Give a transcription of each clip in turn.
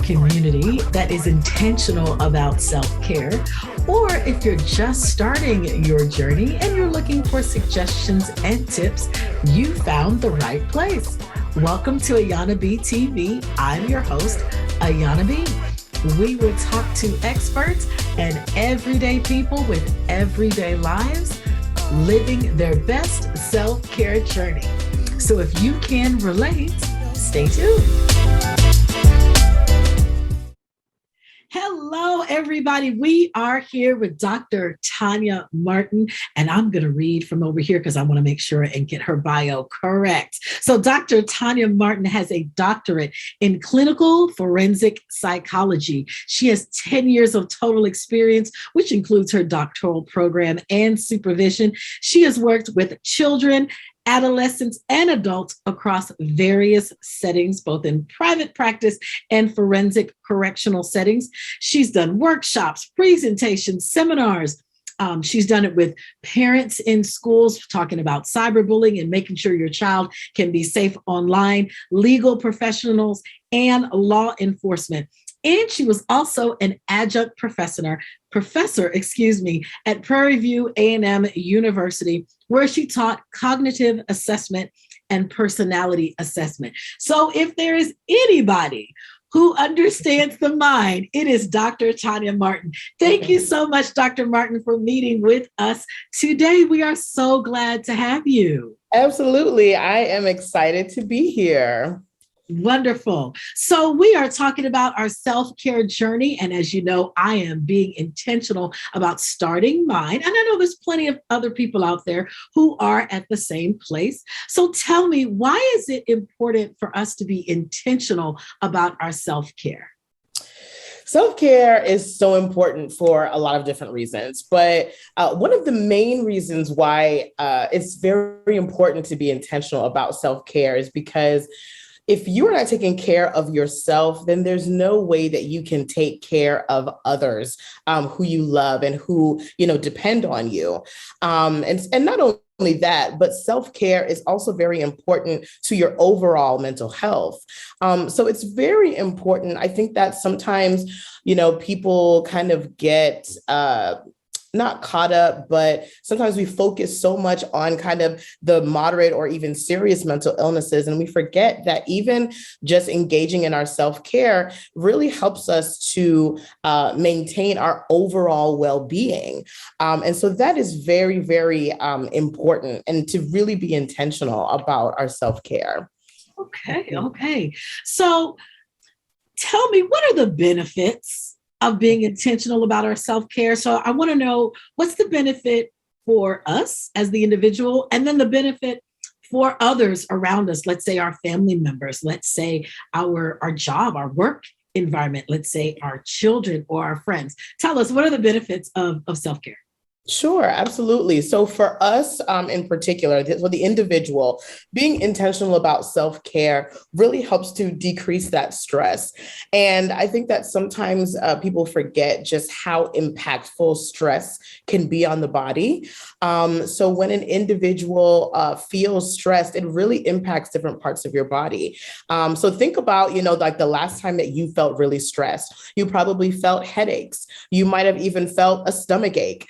community that is intentional about self-care, or if you're just starting your journey and you're looking for suggestions and tips, you found the right place. Welcome to Ayana B TV. I'm your host, Ayana B. We will talk to experts and everyday people with everyday lives living their best self-care journey. So if you can relate, stay tuned. Hello, everybody. We are here with Dr. Tonya Martin, and I'm going to read from over here because I want to make sure and get her bio correct. So Dr. Tonya Martin has a doctorate in clinical forensic psychology. She has 10 years of total experience, which includes her doctoral program and supervision. She has worked with children, adolescents, and adults across various settings, both in private practice and forensic correctional settings. She's done workshops, presentations, seminars. She's done it with parents in schools, talking about cyberbullying and making sure your child can be safe online, legal professionals, and law enforcement. And she was also an adjunct professor, at Prairie View A&M University, where she taught cognitive assessment and personality assessment. So if there is anybody who understands the mind, it is Dr. Tonya Martin. Thank you so much, Dr. Martin, for meeting with us today. We are so glad to have you. Absolutely. I am excited to be here. Wonderful. So we are talking about our self-care journey. And as you know, I am being intentional about starting mine. And I know there's plenty of other people out there who are at the same place. So tell me, why is it important for us to be intentional about our self-care? Self-care is so important for a lot of different reasons, but one of the main reasons why it's very important to be intentional about self-care is because if you are not taking care of yourself, then there's no way that you can take care of others who you love and who, depend on you. And not only that, but self-care is also very important to your overall mental health. So it's very important. I think that sometimes, people kind of get not caught up, but sometimes we focus so much on kind of the moderate or even serious mental illnesses. And we forget that even just engaging in our self-care really helps us to maintain our overall well-being. And so that is very, very important, and to really be intentional about our self-care. Okay. So tell me, what are the benefits of being intentional about our self-care? So I want to know, what's the benefit for us as the individual, and then the benefit for others around us? Let's say our family members, let's say our job, our work environment, let's say our children or our friends. Tell us, what are the benefits of self-care? Sure, absolutely. So for us in particular, for the individual, being intentional about self-care really helps to decrease that stress. And I think that sometimes people forget just how impactful stress can be on the body. So when an individual feels stressed, it really impacts different parts of your body. So think about, like the last time that you felt really stressed, you probably felt headaches. You might have even felt a stomach ache.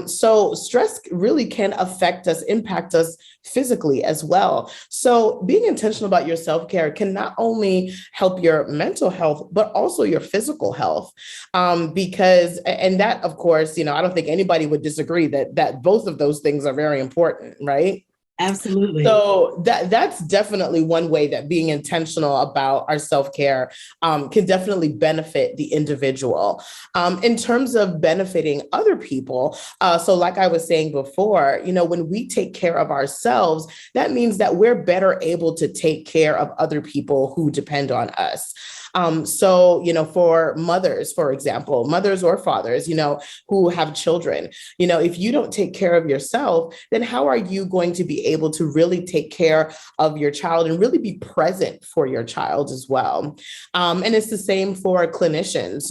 So stress really can affect us, impact us physically as well. So being intentional about your self-care can not only help your mental health, but also your physical health. Because that, of course, I don't think anybody would disagree that both of those things are very important, right? Absolutely. So that's definitely one way that being intentional about our self-care can definitely benefit the individual. In terms of benefiting other people, so like I was saying before, when we take care of ourselves, that means that we're better able to take care of other people who depend on us. So, for mothers, for example, mothers or fathers, who have children, if you don't take care of yourself, then how are you going to be able to really take care of your child and really be present for your child as well? And it's the same for clinicians.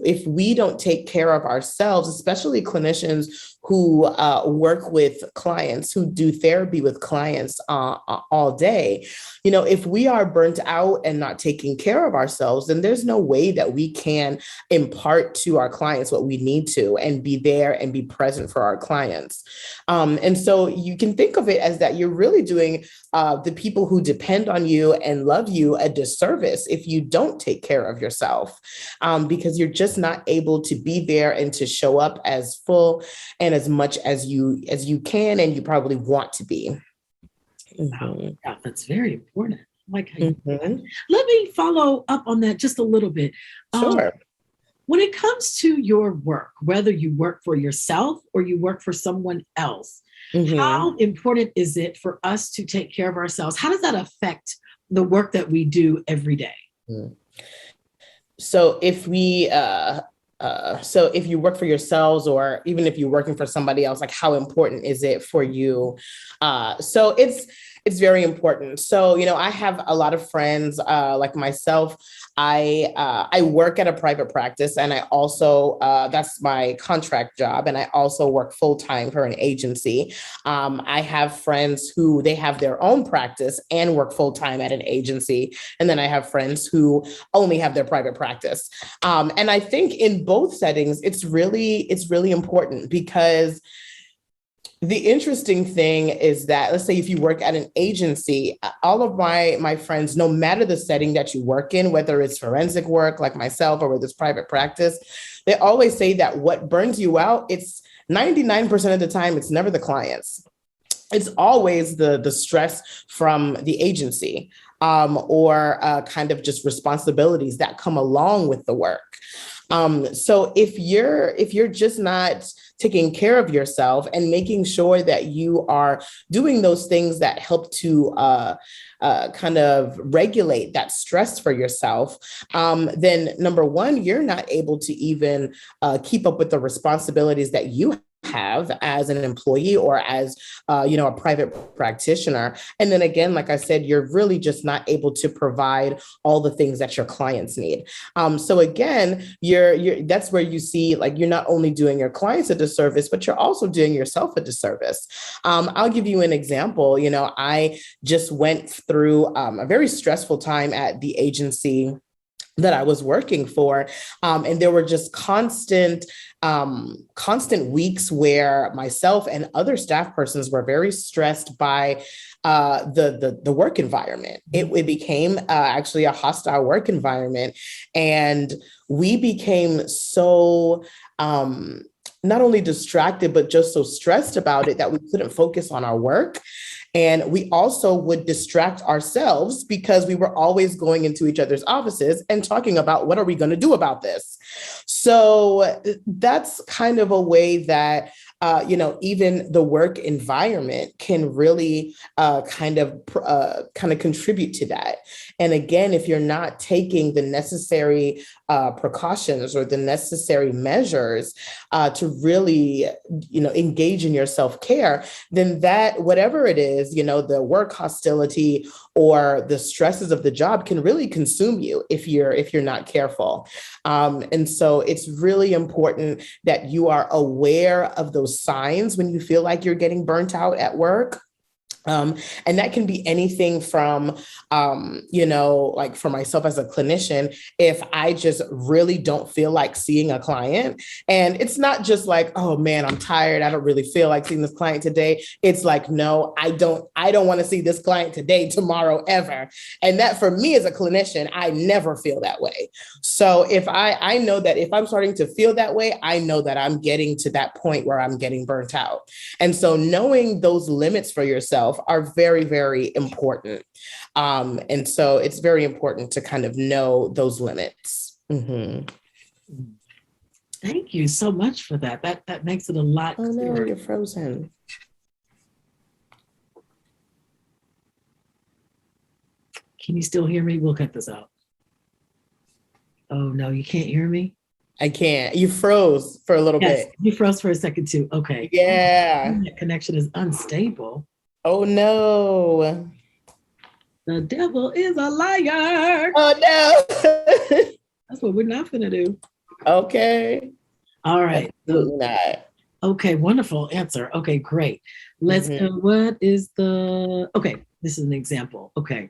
If we don't take care of ourselves, especially clinicians who work with clients, who do therapy with clients all day, if we are burnt out and not taking taking care of ourselves, then there's no way that we can impart to our clients what we need to and be there and be present for our clients. And so you can think of it as that you're really doing the people who depend on you and love you a disservice if you don't take care of yourself, because you're just not able to be there and to show up as full and as much as you can and you probably want to be. Wow, that's very important. Like how you let me follow up on that just a little bit. Sure. When it comes to your work, whether you work for yourself or you work for someone else, how important is it for us to take care of ourselves? How does that affect the work that we do every day? So if we so if you work for yourselves, or even if you're working for somebody else, like how important is it for you? So it's very important. So, I have a lot of friends like myself. I work at a private practice, and I also, that's my contract job. And I also work full-time for an agency. I have friends who they have their own practice and work full-time at an agency. And then I have friends who only have their private practice. And I think in both settings, it's really important, because the interesting thing is that, let's say if you work at an agency, all of my friends, no matter the setting that you work in, whether it's forensic work like myself or whether it's private practice, they always say that what burns you out, it's 99% of the time, it's never the clients. It's always the stress from the agency, or kind of just responsibilities that come along with the work. So if you're just not taking care of yourself and making sure that you are doing those things that help to kind of regulate that stress for yourself, then number one, you're not able to even keep up with the responsibilities that you have as an employee or as a private practitioner. And then again, like I said, you're really just not able to provide all the things that your clients need. So again, that's where you see, like, you're not only doing your clients a disservice, but you're also doing yourself a disservice. I'll give you an example. I just went through a very stressful time at the agency that I was working for. And there were just constant weeks where myself and other staff persons were very stressed by the work environment. It became actually a hostile work environment. And we became so not only distracted, but just so stressed about it that we couldn't focus on our work. And we also would distract ourselves because we were always going into each other's offices and talking about what are we going to do about this. So that's kind of a way that, even the work environment can really kind of contribute to that. And again, if you're not taking the necessary precautions or the necessary measures to really, engage in your self-care, then that, whatever it is, the work hostility or the stresses of the job can really consume you if you're not careful. And so it's really important that you are aware of those signs when you feel like you're getting burnt out at work. And that can be anything from, like for myself as a clinician, if I just really don't feel like seeing a client, and it's not just like, oh man, I'm tired, I don't really feel like seeing this client today. It's like, no, I don't want to see this client today, tomorrow, ever. And that for me as a clinician, I never feel that way. So if I know that if I'm starting to feel that way, I know that I'm getting to that point where I'm getting burnt out. And so knowing those limits for yourself are very, very important. And so it's very important to kind of know those limits. Mm-hmm. Thank you so much for that. That makes it a lot clearer. Oh no, you're frozen. Can you still hear me? We'll cut this out. Oh no, you can't hear me? I can't. You froze for a little bit. You froze for a second too. Okay. Yeah. That connection is unstable. Oh no. The devil is a liar. Oh no. That's what we're not gonna do. Okay. All right. Absolutely not. Okay, wonderful answer. Okay, great. Let's what is the okay, this is an example. Okay.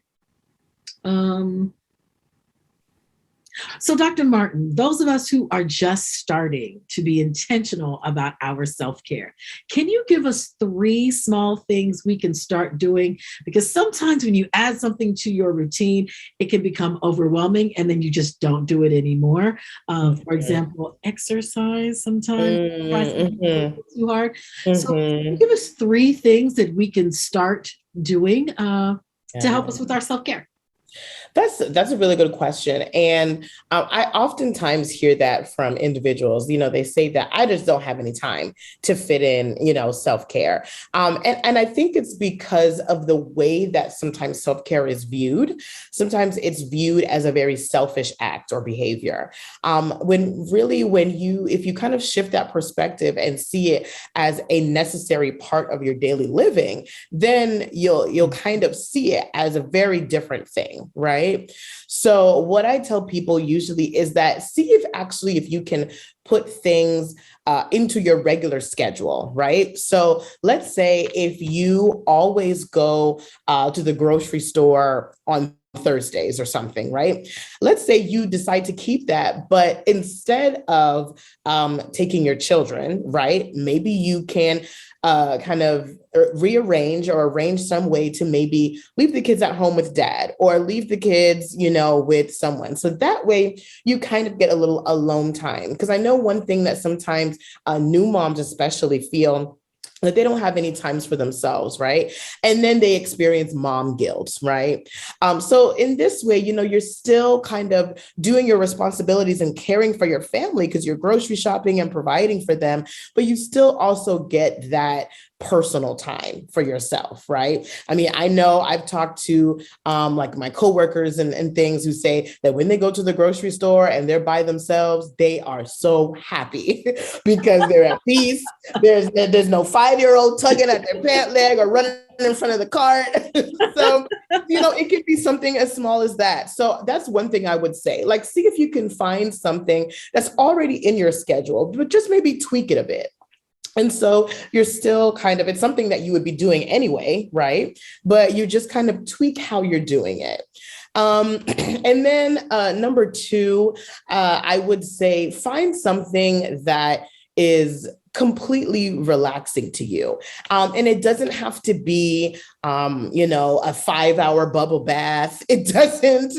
So, Dr. Martin, those of us who are just starting to be intentional about our self care, can you give us three small things we can start doing? Because sometimes when you add something to your routine, it can become overwhelming and then you just don't do it anymore. For example, exercise sometimes try something Mm-hmm. too hard. So, can you Mm-hmm. give us three things that we can start doing to help Yeah. us with our self care? That's a really good question. And I oftentimes hear that from individuals. They say that I just don't have any time to fit in, self-care. And I think it's because of the way that sometimes self-care is viewed. Sometimes it's viewed as a very selfish act or behavior. If you kind of shift that perspective and see it as a necessary part of your daily living, then you'll kind of see it as a very different thing, right? So what I tell people usually is that see if you can put things into your regular schedule, right? So let's say if you always go to the grocery store on Thursdays or something, right? Let's say you decide to keep that, but instead of taking your children, right? Maybe you can kind of rearrange or arrange some way to maybe leave the kids at home with dad or leave the kids, with someone. So that way you kind of get a little alone time. Because I know one thing that sometimes new moms especially feel that they don't have any times for themselves, right? And then they experience mom guilt, right? So in this way, you're still kind of doing your responsibilities and caring for your family because you're grocery shopping and providing for them, but you still also get that personal time for yourself, right? I mean, I know I've talked to like my coworkers and things who say that when they go to the grocery store and they're by themselves, they are so happy because they're at peace. There's no 5-year-old tugging at their pant leg or running in front of the cart. So, it could be something as small as that. So that's one thing I would say, like, see if you can find something that's already in your schedule, but just maybe tweak it a bit. And so you're still it's something that you would be doing anyway, right? But you just kind of tweak how you're doing it. And then number two, I would say find something that is completely relaxing to you. And it doesn't have to be, a 5-hour bubble bath. It doesn't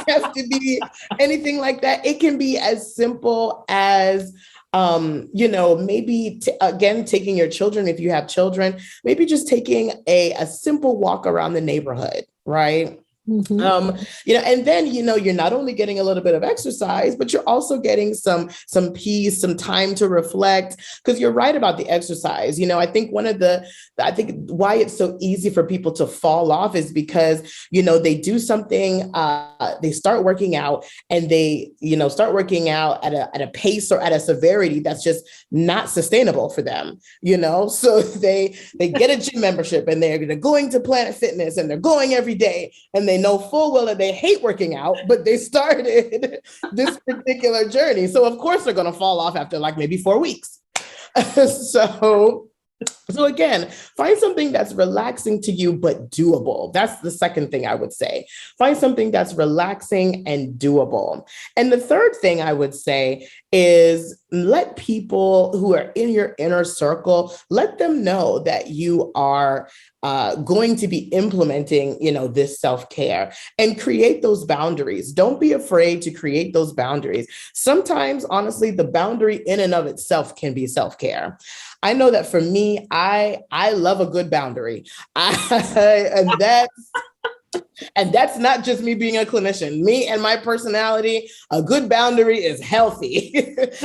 have to be anything like that. It can be as simple as maybe again, taking your children, if you have children, maybe just taking a simple walk around the neighborhood, right? Mm-hmm. And then, you're not only getting a little bit of exercise, but you're also getting some peace, some time to reflect, because you're right about the exercise. I think why it's so easy for people to fall off is because, they do something, they start working out and they, start working out at a pace or at a severity that's just not sustainable for them, so they get a gym membership and they're going to Planet Fitness and they're going every day and they know full well that they hate working out, but they started this particular journey. So of course they're going to fall off after like maybe 4 weeks. So again, find something that's relaxing to you, but doable. That's the second thing I would say. Find something that's relaxing and doable. And the third thing I would say is let people who are in your inner circle, let them know that you are going to be implementing, this self-care, and create those boundaries. Don't be afraid to create those boundaries. Sometimes, honestly, the boundary in and of itself can be self-care. I know that for me, I love a good boundary. And that's not just me being a clinician. Me and my personality, a good boundary is healthy.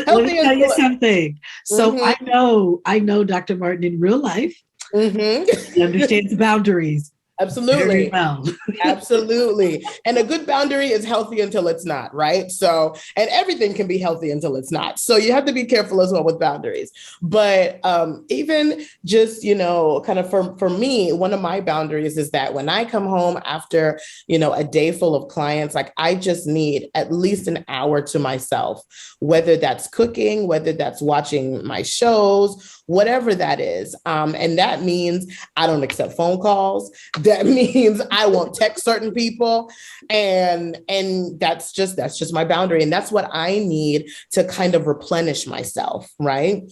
Let me tell you something. So mm-hmm. I know Dr. Martin in real life. Mm-hmm. He understands boundaries. Absolutely. Very well. Absolutely. And a good boundary is healthy until it's not, right? So, and everything can be healthy until it's not. So you have to be careful as well with boundaries. But even just, kind of for me, one of my boundaries is that when I come home after, a day full of clients, like I just need at least an hour to myself, whether that's cooking, whether that's watching my shows, whatever that is. And that means I don't accept phone calls. That means I won't text certain people. And that's just my boundary. And that's what I need to kind of replenish myself, right?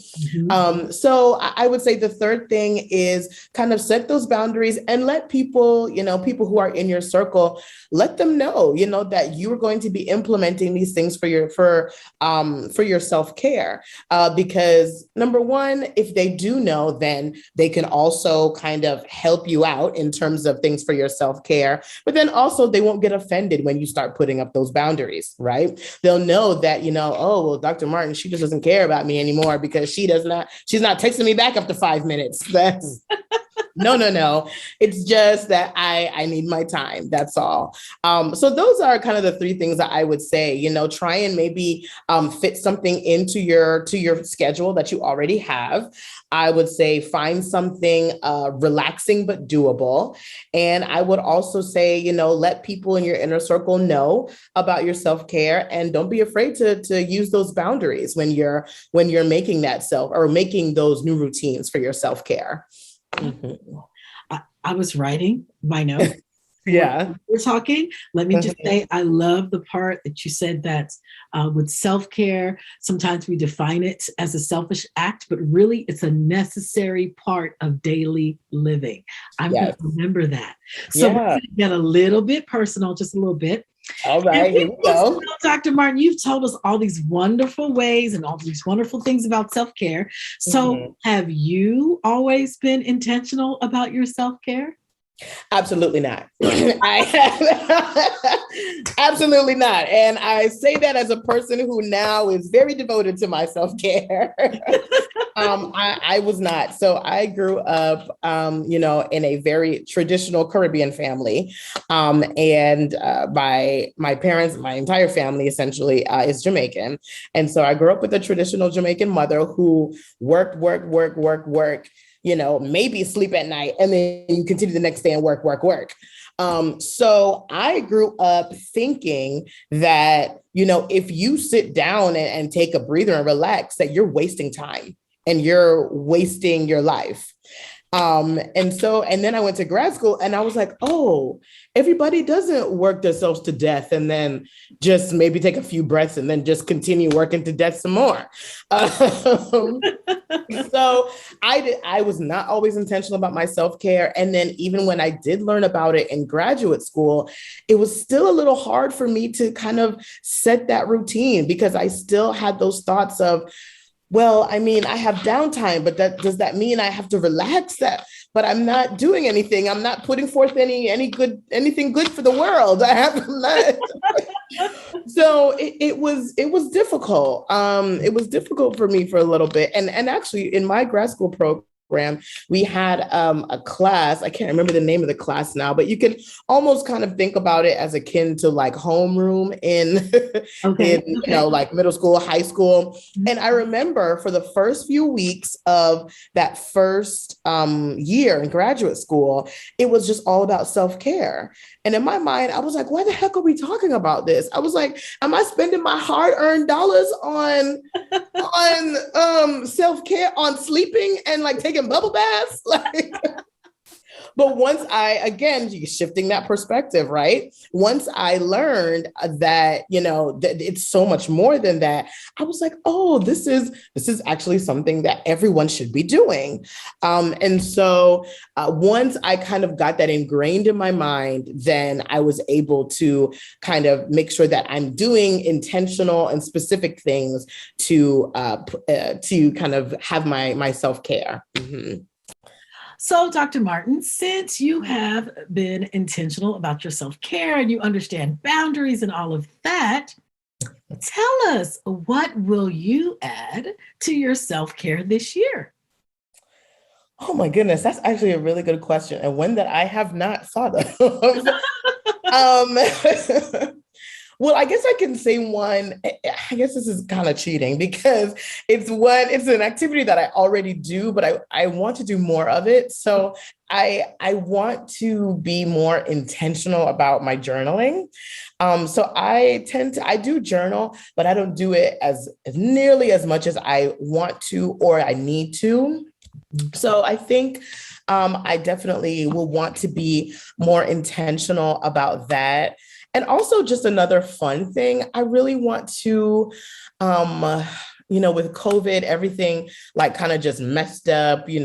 So I would say the third thing is kind of set those boundaries and let people, people who are in your circle, let them know, that you are going to be implementing these things for your self-care. Because number one, if they do know, then they can also kind of help you out in terms of things for your self-care. But then also they won't get offended when you start putting up those boundaries, right? They'll know that, oh, well, Dr. Martin, she just doesn't care about me anymore because she's not texting me back after 5 minutes. That's no. It's just that I need my time. That's all. So those are kind of the three things that I would say, try and maybe fit something into your schedule that you already have. I would say find something relaxing but doable. And I would also say, let people in your inner circle know about your self-care, and don't be afraid to use those boundaries when you're making making those new routines for your self-care. Mm-hmm. I was writing my note. Yeah. We're talking. Let me just say, I love the part that you said that with self-care, sometimes we define it as a selfish act, but really it's a necessary part of daily living. I'm going to remember that. So we're going to get a little bit personal, just a little bit. All right, here we go. Dr. Martin, you've told us all these wonderful ways and all these wonderful things about self-care. So have you always been intentional about your self-care? Absolutely not. Absolutely not. And I say that as a person who now is very devoted to my self-care. I was not. So I grew up, in a very traditional Caribbean family. And my parents, my entire family essentially is Jamaican. And so I grew up with a traditional Jamaican mother who worked, maybe sleep at night, and then you continue the next day and work. So I grew up thinking that, if you sit down and take a breather and relax, that you're wasting time and you're wasting your life. And then I went to grad school and I was like, oh, everybody doesn't work themselves to death and then just maybe take a few breaths and then just continue working to death some more. So I was not always intentional about my self-care. And then even when I did learn about it in graduate school, it was still a little hard for me to kind of set that routine because I still had those thoughts of, well, I mean, I have downtime, but does that mean I have to relax that? But I'm not doing anything. I'm not putting forth anything good for the world. I have not. So it was difficult. It was difficult for me for a little bit. And actually in my grad school program, we had a class. I can't remember the name of the class now, but you can almost kind of think about it as akin to like homeroom in like middle school, high school. And I remember for the first few weeks of that first year in graduate school, it was just all about self-care. And in my mind, I was like, why the heck are we talking about this? I was like, am I spending my hard-earned dollars on self-care, on sleeping and like taking bubble baths? But once again, shifting that perspective, right? Once I learned that, that it's so much more than that, I was like, oh, this is actually something that everyone should be doing. And so once I kind of got that ingrained in my mind, then I was able to kind of make sure that I'm doing intentional and specific things to kind of have my self-care. Mm-hmm. So, Dr. Martin, since you have been intentional about your self-care and you understand boundaries and all of that, tell us, what will you add to your self-care this year? Oh my goodness, that's actually a really good question, and one that I have not thought of. Well, I guess I can say one. I guess this is kind of cheating because it's an activity that I already do, but I want to do more of it. So I want to be more intentional about my journaling. So I do journal, but I don't do it as nearly as much as I want to or I need to. So I think I definitely will want to be more intentional about that. And also just another fun thing, I really want to, with COVID, everything like kind of just messed up, if you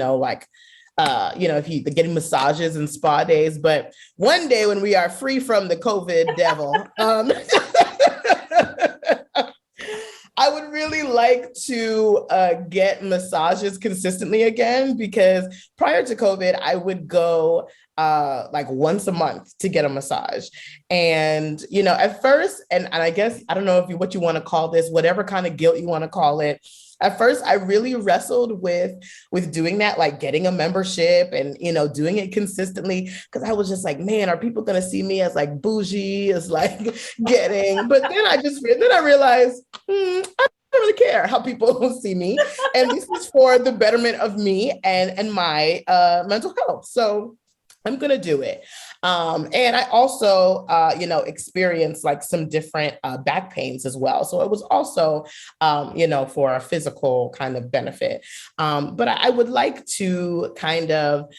getting massages and spa days, but one day when we are free from the COVID devil, I would really like to get massages consistently again, because prior to COVID, I would go like once a month to get a massage. And, at first, and I guess, I don't know what you want to call this, whatever kind of guilt you want to call it. At first, I really wrestled with doing that, like getting a membership and, doing it consistently. Cause I was just like, man, are people going to see me as like bougie, as like getting, but then I realized, I don't really care how people see me. And this is for the betterment of me and my mental health. So I'm going to do it. And I also, experienced like some different back pains as well. So it was also, for a physical kind of benefit. But I would like to kind of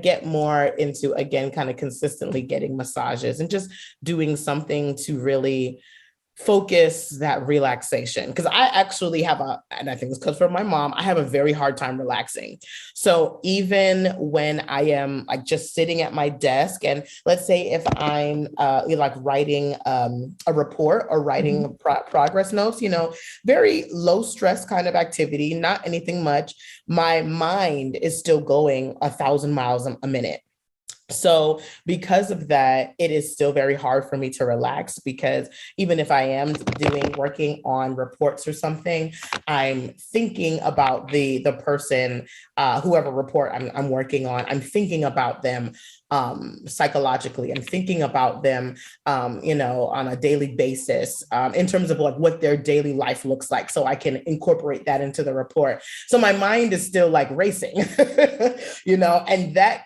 get more into, again, kind of consistently getting massages and just doing something to really focus that relaxation. Because I actually and I think it's because from my mom, I have a very hard time relaxing. So even when I am like just sitting at my desk, and let's say if I'm like writing a report or writing progress notes, very low stress kind of activity, not anything much, my mind is still going 1,000 miles a minute. So because of that, it is still very hard for me to relax, because even if I am working on reports or something, I'm thinking about the person, whoever report I'm working on, I'm thinking about them psychologically. I'm thinking about them, on a daily basis, in terms of like what their daily life looks like, so I can incorporate that into the report. So my mind is still like racing, and that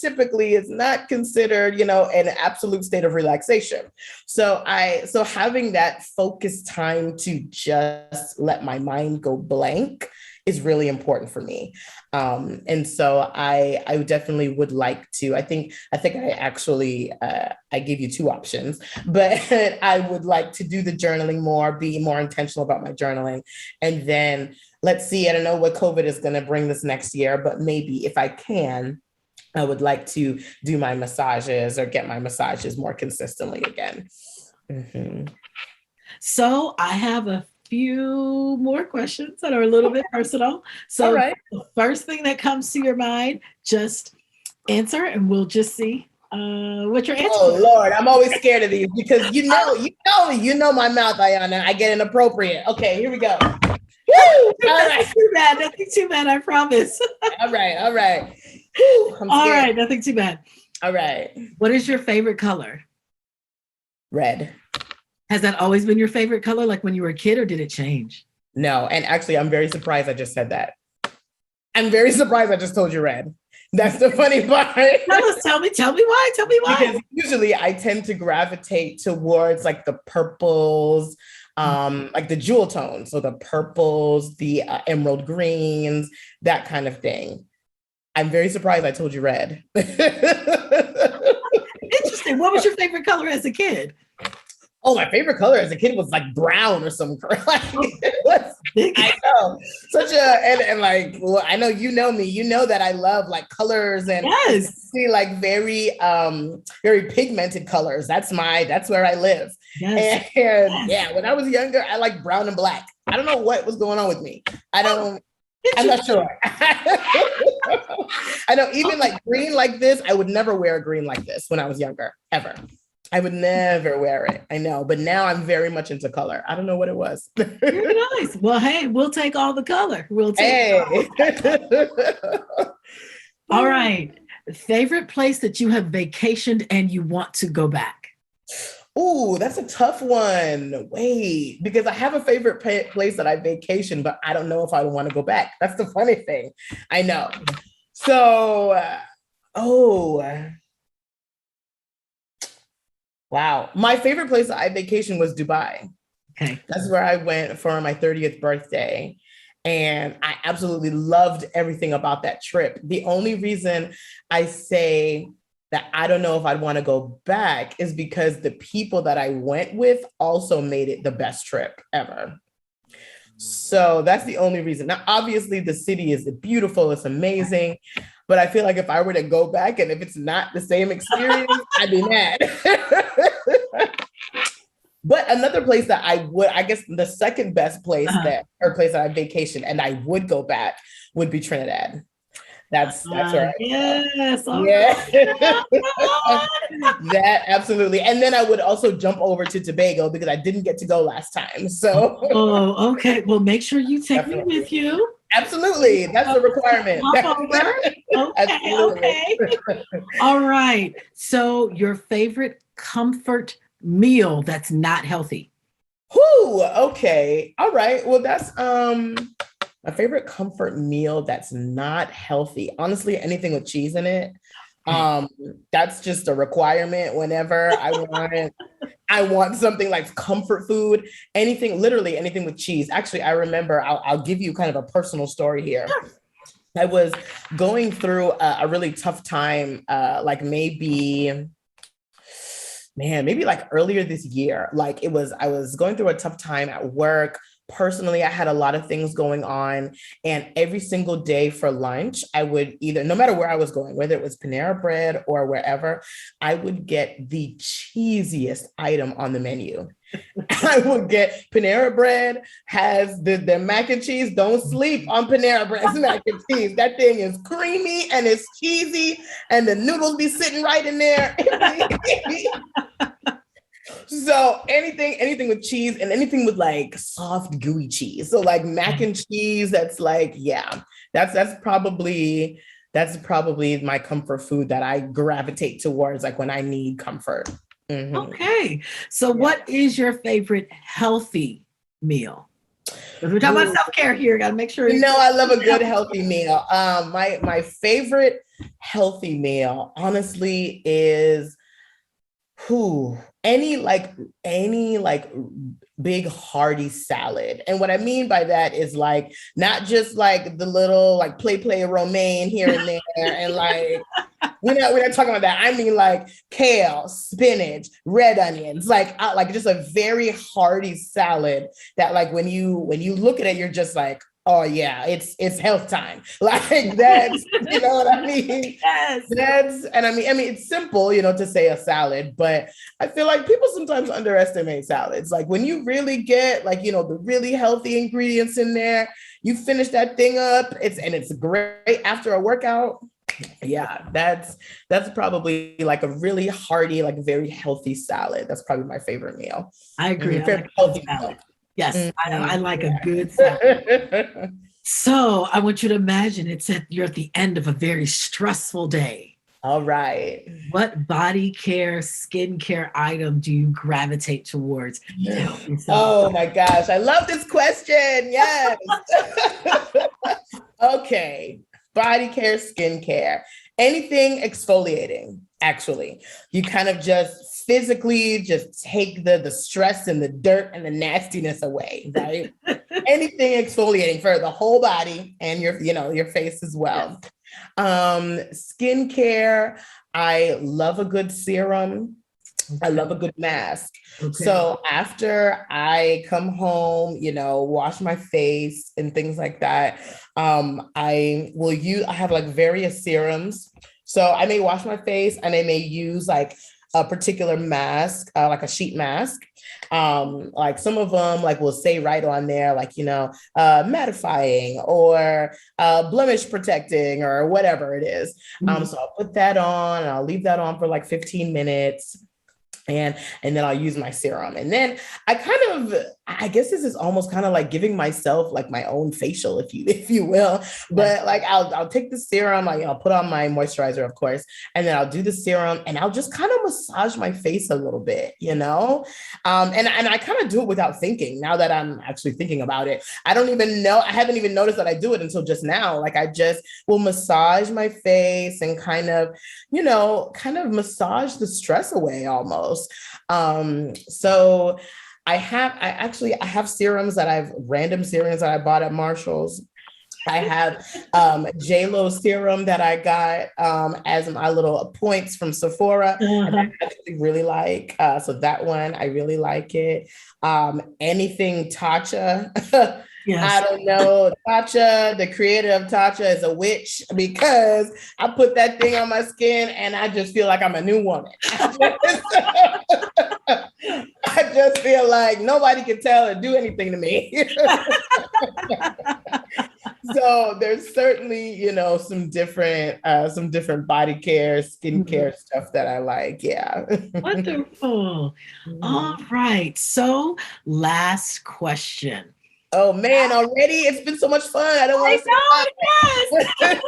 typically is not considered, an absolute state of relaxation. So having that focused time to just let my mind go blank is really important for me. And so I definitely would like to, I think I actually, I gave you two options, but I would like to do the journaling more, be more intentional about my journaling. And then let's see, I don't know what COVID is going to bring this next year, but maybe if I can, I would like to do my massages or get my massages more consistently again. Mm-hmm. So I have a few more questions that are a little bit personal. So right. The first thing that comes to your mind, just answer and we'll just see what your answer is. Oh Lord, I'm always scared of these because you know my mouth, Ayana. I get inappropriate. Okay, here we go. Woo! Nothing too bad, I promise. All right. All right, nothing too bad. All right. What is your favorite color? Red. Has that always been your favorite color, like when you were a kid, or did it change? No, and actually, I'm very surprised I just said that. I'm very surprised I just told you red. That's the funny part. Tell me why. Because usually I tend to gravitate towards like the purples, like the jewel tones. So the purples, the emerald greens, that kind of thing. I'm very surprised I told you red. Interesting. What was your favorite color as a kid? Oh, my favorite color as a kid was like brown or some I know. And like, well, I know you know me. You know that I love like colors and see like very pigmented colors. That's where I live. Yes. And yeah, when I was younger, I like brown and black. I don't know what was going on with me. I'm not sure. I know, even like green like this, I would never wear a green like this when I was younger, ever. I would never wear it. I know, but now I'm very much into color. I don't know what it was. Very nice. Well, hey, we'll take all the color. All right. Favorite place that you have vacationed and you want to go back? Ooh, that's a tough one. Wait, because I have a favorite place that I vacation, but I don't know if I want to go back. That's the funny thing. I know. So, oh, wow. My favorite place that I vacation was Dubai. Okay. That's where I went for my 30th birthday. And I absolutely loved everything about that trip. The only reason I say that I don't know if I'd want to go back is because the people that I went with also made it the best trip ever. So that's the only reason. Now, obviously, the city is beautiful, it's amazing. But I feel like if I were to go back and if it's not the same experience, I'd be mad. But another place that I would, I guess the second best place or place that I vacationed and I would go back would be Trinidad. That's where yes. Yeah. That absolutely. And then I would also jump over to Tobago because I didn't get to go last time. So okay. Well, make sure you take me with you. Absolutely. That's a requirement. Okay. All right. So your favorite comfort meal that's not healthy? Whoo, okay. All right. Well, that's my favorite comfort meal that's not healthy. Honestly, anything with cheese in it. That's just a requirement whenever I want something like comfort food, literally anything with cheese. Actually, I remember, I'll give you kind of a personal story here. I was going through a really tough time, like maybe like earlier this year. I was going through a tough time at work. Personally, I had a lot of things going on, and every single day for lunch, I would either, no matter where I was going, whether it was Panera Bread or wherever, I would get the cheesiest item on the menu. I would get Panera Bread has the mac and cheese. Don't sleep on Panera Bread's mac and cheese. That thing is creamy and it's cheesy, and the noodles be sitting right in there. So anything with cheese and anything with like soft, gooey cheese. So like mac and cheese, that's like, yeah, that's probably my comfort food that I gravitate towards, like when I need comfort. Mm-hmm. Okay. So what is your favorite healthy meal? Because we're talking about self-care here. Got to make sure. I love a good healthy meal. My favorite healthy meal, honestly, is any big hearty salad. And what I mean by that is like not just like the little like play romaine here and there and like we're not talking about that. I mean like kale, spinach, red onions, like just a very hearty salad that like when you look at it, you're just like, oh yeah, it's health time. Like that's, you know what I mean? Yes. And I mean, it's simple, to say a salad, but I feel like people sometimes underestimate salads. Like when you really get like, the really healthy ingredients in there, you finish that thing up, it's great after a workout. Yeah, that's probably like a really hearty, like very healthy salad. That's probably my favorite meal. I agree. Mm-hmm. I like healthy salad. Yes, I like a good salad. So I want you to imagine you're at the end of a very stressful day. All right. What body care, skincare item do you gravitate towards to help yourself? Oh my gosh, I love this question. Yes. Okay. Body care, skincare, anything exfoliating, actually. You kind of just physically just take the stress and the dirt and the nastiness away, right? Anything exfoliating for the whole body and your face as well. Skincare, I love a good serum. Okay. I love a good mask. Okay. So after I come home, wash my face and things like that, I have like various serums. So I may wash my face and I may use like a particular mask, like a sheet mask. Like some of them like will say right on there, like, mattifying or blemish protecting or whatever it is. So I'll put that on and I'll leave that on for like 15 minutes. and then I'll use my serum. And then I guess this is almost kind of like giving myself like my own facial, if you will. But like I'll take the serum, I'll put on my moisturizer, of course, and then I'll do the serum and I'll just kind of massage my face a little bit, and I kind of do it without thinking. Now that I'm actually thinking about it, I haven't even noticed that I do it until just now. Like I just will massage my face and kind of massage the stress away almost. So I have random serums that I bought at Marshall's. I have J-Lo serum that I got as my little points from Sephora. And I actually really like. So that one, I really like it. Anything Tatcha. Yes. I don't know. Tatcha, the creator of Tatcha, is a witch because I put that thing on my skin and I just feel like I'm a new woman. I just feel like nobody can tell or do anything to me. So there's certainly, some different body care, skincare stuff that I like. Yeah. Wonderful. All right. So last question. Oh man, already? It's been so much fun. I don't want to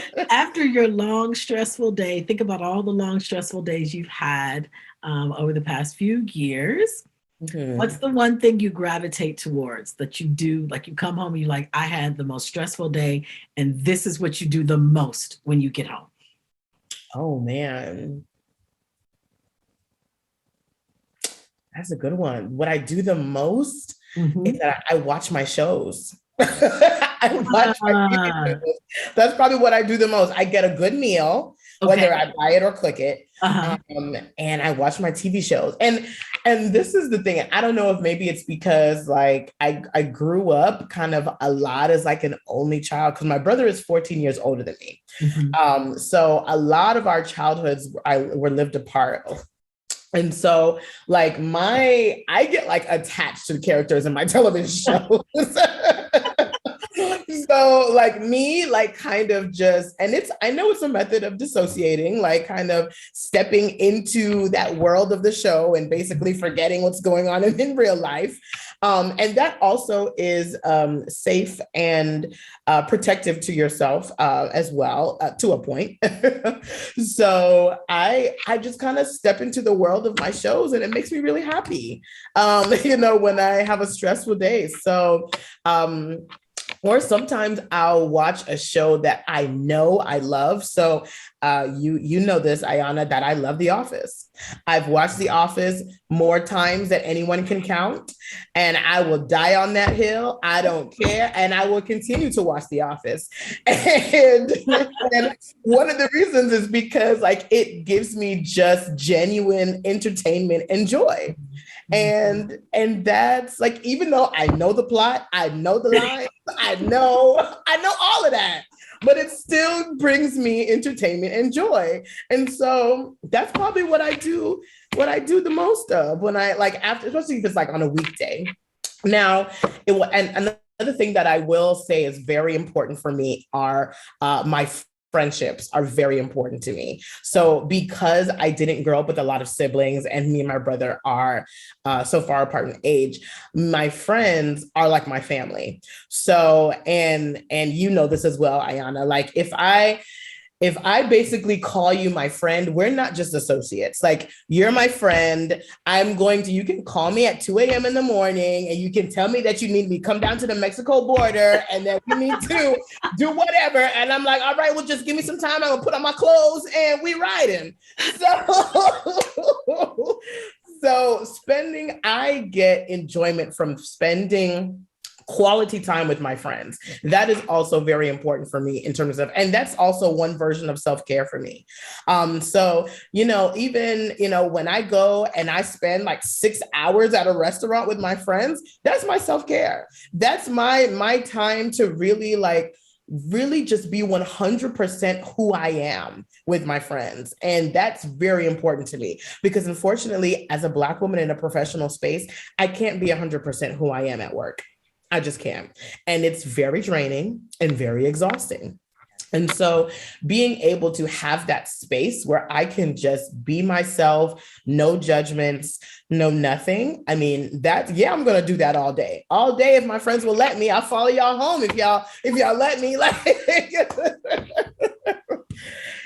say After your long, stressful day, think about all the long, stressful days you've had over the past few years. Mm-hmm. What's the one thing you gravitate towards that you do? Like you come home and you're like, I had the most stressful day, and this is what you do the most when you get home. Oh man. That's a good one. What I do the most is that I watch my shows. I watch my shows. That's probably what I do the most. I get a good meal, whether I buy it or click it, and I watch my TV shows. And this is the thing. I don't know if maybe it's because like I grew up kind of a lot as like an only child because my brother is 14 years older than me. So a lot of our childhoods were lived apart. And so like I get like attached to the characters in my television shows. So like me, like kind of just, and I know it's a method of dissociating, like kind of stepping into that world of the show and basically forgetting what's going on in real life. And that also is safe and protective to yourself as well, to a point. So I just kind of step into the world of my shows and it makes me really happy, when I have a stressful day. So, or sometimes I'll watch a show that I know I love. So you know this, Ayana, that I love The Office. I've watched The Office more times than anyone can count. And I will die on that hill. I don't care. And I will continue to watch The Office. And one of the reasons is because like it gives me just genuine entertainment and joy. And that's like, even though I know the plot, I know the lines, I know all of that, but it still brings me entertainment and joy. And so that's probably what I do the most of when I like after, especially if it's like on a weekday. Now, and another thing that I will say is very important for me are my friendships are very important to me. So because I didn't grow up with a lot of siblings and me and my brother are so far apart in age, my friends are like my family. So, and you know this as well, Ayana, like if I basically call you my friend, we're not just associates. Like you're my friend. You can call me at 2 a.m. in the morning and you can tell me that you need me come down to the Mexico border and that we need to do whatever. And I'm like, all right, well, just give me some time. I'm gonna put on my clothes and we riding. So I get enjoyment from spending quality time with my friends. That is also very important for me in terms of, and that's also one version of self-care for me. So, even, when I go and I spend like 6 hours at a restaurant with my friends, that's my self-care. That's my time to really just be 100% who I am with my friends. And that's very important to me because unfortunately, as a Black woman in a professional space, I can't be 100% who I am at work. I just can't. And it's very draining and very exhausting. And so being able to have that space where I can just be myself, no judgments, no nothing. I mean, I'm going to do that all day. All day, if my friends will let me, I'll follow y'all home if y'all let me. Like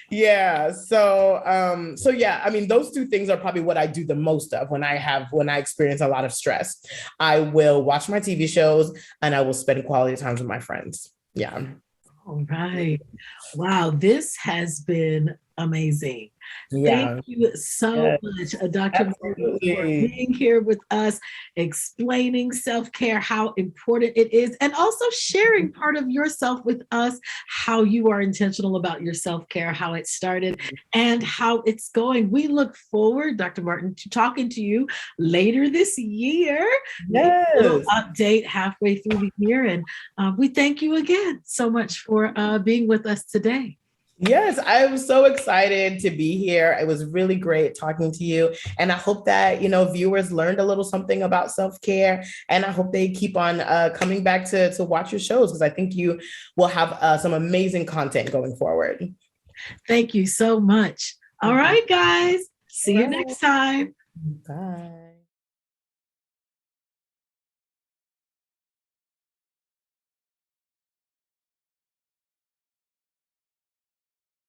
yeah. So yeah, I mean, those two things are probably what I do the most of when I experience a lot of stress. I will watch my TV shows and I will spend quality time with my friends. Yeah. All right. Wow, this has been amazing. Yeah. Thank you so much, Dr. Martin, for Absolutely. being here with us, explaining self-care, how important it is, and also sharing part of yourself with us, how you are intentional about your self-care, how it started, and how it's going. We look forward, Dr. Martin, to talking to you later this year. Maybe a little Yes. update halfway through the year. And we thank you again so much for being with us today. Yes, I was so excited to be here. It was really great talking to you. And I hope that, viewers learned a little something about self-care. And I hope they keep on coming back to watch your shows, because I think you will have some amazing content going forward. Thank you so much. All right, guys. See you next time. Bye.